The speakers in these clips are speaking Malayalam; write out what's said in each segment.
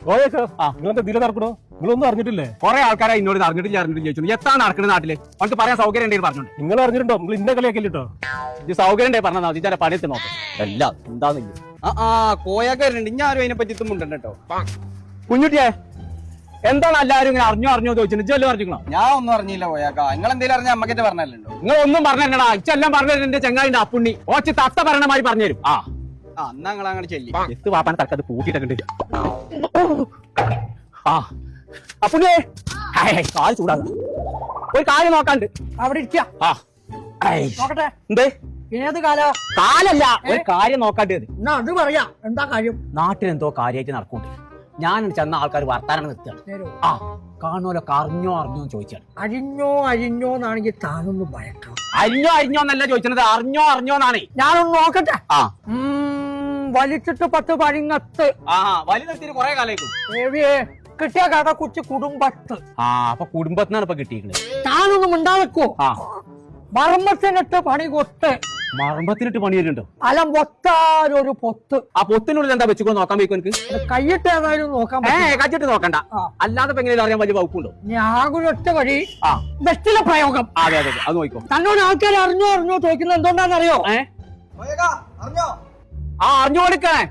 നിങ്ങളെന്താ ദില നടക്കണോ? നിങ്ങളൊന്നും അറിഞ്ഞിട്ടില്ലേ? കുറെ ആൾക്കാരെ ഇന്നോട് അറിഞ്ഞിട്ടില്ല ചോദിച്ചു. എത്ര നടക്കുന്ന നാട്ടില് അവർക്ക് പറയാൻ സൗകര്യം ഉണ്ടെങ്കിൽ പറഞ്ഞോണ്ട്. നിങ്ങൾ അറിഞ്ഞിട്ടുണ്ടോ? നിങ്ങൾ ഇന്ന കളിയാക്കില്ലോ. ഇത് സൗകര്യം ഉണ്ടെങ്കിൽ പറഞ്ഞാൽ മതി. ഇതിന്റെ പണിയെത്തി നോക്കാം. എല്ലാം എന്താന്നില്ല. കോയൊക്കെ വരുന്നുണ്ട്. ഇനി ആരും അതിനെ പറ്റി ഇത്തുമുണ്ട് കേട്ടോ. കുഞ്ഞുട്ടിയെ എന്താണ് എല്ലാവരും ഇങ്ങനെ അറിഞ്ഞോ ചോദിച്ചിട്ട് ഇജ്ജല്ലോ അറിഞ്ഞോ? ഞാൻ ഒന്നും അറിഞ്ഞില്ല കോയാക്ക. നിങ്ങൾ എന്തെങ്കിലും അറിഞ്ഞാൽ അമ്മക്കിട്ട് പറഞ്ഞല്ലോ. നിങ്ങൾ ഒന്നും പറഞ്ഞാ ഇച്ചെല്ലാം പറഞ്ഞു എന്റെ ചെങ്ങായിന്റെ അപ്പുണ്ണി ഓച്ച് തത്ത പറഞ്ഞ മാതിരി പറഞ്ഞുതരും. അന്നാ നിങ്ങൾ അങ്ങനെ ചെല്ലി എത്ത് പാപ്പാനെ തക്കത് കൂട്ടിയിട്ടുണ്ട്. അപ്പുണ്ണിയെ കാല് ചൂടാകുക. ഒരു കാര്യം നോക്കാണ്ട് അവിടെ ഇരിക്കുക. നോക്കട്ടെ എന്തേ? ഏത് കാലാ? കാലല്ല, ഒരു കാര്യം നോക്കാണ്ട്. എന്നാ അത് പറയാ. എന്താ കാര്യം? നാട്ടിലെന്തോ കാര്യമായിട്ട് നടക്കുന്നുണ്ട്. ഞാൻ ചെന്ന ആൾക്കാർ വർത്താനം നിർത്തുകയാണ്. കാണുമല്ലോ അറിഞ്ഞോ ചോദിച്ചാണ്. അരിഞ്ഞോ എന്നാണെങ്കിൽ താനൊന്ന് ഭയക്കണം. അരിഞ്ഞോ എന്നല്ല ചോദിച്ചത്, അറിഞ്ഞോന്നാണ്. ഞാനൊന്ന് നോക്കട്ടെ. വലിച്ചിട്ട് 10 പഴിങ്ങത്ത്. വലി നിർത്തിയിട്ട് കുറെ കാലേക്കും കിട്ടിയ കഥ കുറിച്ച് കുടുംബത്ത്. അപ്പൊ കുടുംബത്തിനാണ് ഇപ്പൊ കിട്ടിയിരിക്കുന്നത്. താനൊന്നും ഉണ്ടാക്കോ? മർമ്മത്തിനിട്ട് പണി കൊത്ത്. മർമ്മത്തിനിട്ട് പണി വരുന്നുണ്ടോ? അലം പൊത്താരൊരു പൊത്ത്. ആ പൊത്തിനുള്ളിൽ എന്താ വെച്ചുകൊണ്ട് നോക്കാൻ പോയിക്കോ? എനിക്ക് കൈയിട്ട് ഏതായാലും നോക്കാൻ കച്ചിട്ട് നോക്കണ്ട. അല്ലാതെ എങ്ങനെയും അറിയാൻ വലിയ വകുപ്പുണ്ടോ? ഞാനൊറ്റ വഴി ബെസ്റ്റിലെ പ്രയോഗം. അതെ അത് നോക്കോ. തന്നോട് ആൾക്കാർ അറിഞ്ഞോ ചോദിക്കുന്നത് എന്തുകൊണ്ടാണെന്നറിയോ? അറിഞ്ഞു കൊടുക്കണേ.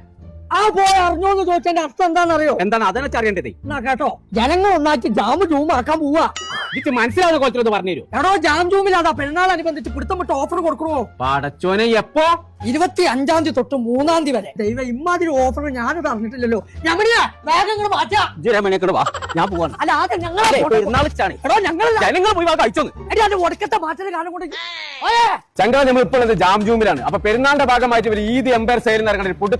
പോയി അറിഞ്ഞോന്ന് ചോദിച്ചതിന്റെ അർത്ഥം എന്താണെന്നറിയോ? എന്താണ് അതിനെ അറിയേണ്ടത്? എന്നാ കേട്ടോ, ജനങ്ങൾ ഒന്നാക്കി ജാമ് ജൂമാക്കാൻ പോവാ. എനിക്ക് മനസ്സിലാവുന്ന കോലത്തിലൊന്ന് പറഞ്ഞു തരൂ. എടോ, ജാം ജൂമിലാതാ പെരുന്നാളനുബന്ധിച്ച് പിടുത്തം വിട്ട് ഓഫർ കൊടുക്കണോ? പടച്ചോനെ എപ്പോ? 25-ാം തീയതി തൊട്ട് 3-ാം തീയതി വരെ. ദൈവം, ഇമ്മാതിരി ഓഫർ ഞാനിത് അറിഞ്ഞിട്ടില്ലല്ലോ. ഞമ്മടിയാ വേഗങ്ങൾ മാറ്റാ. ഞാൻ പോവാണ്. അല്ല, ആകെ ഞങ്ങളെ എടോ, ജനങ്ങൾ പോയി കഴിച്ചോന്ന്. എടി, അത് ഒടുക്കത്തെ മാറ്റൽ കാലം കൊണ്ട് ചങ്ക നമ്മൾ ഇപ്പോൾ ജാം ജൂമിലാണ്. അപ്പൊ പെരുന്നാളിന്റെ ഭാഗമായിട്ട് ഈദ് എംപയർ സെയിൽ നടക്കുന്ന പുടുത്തം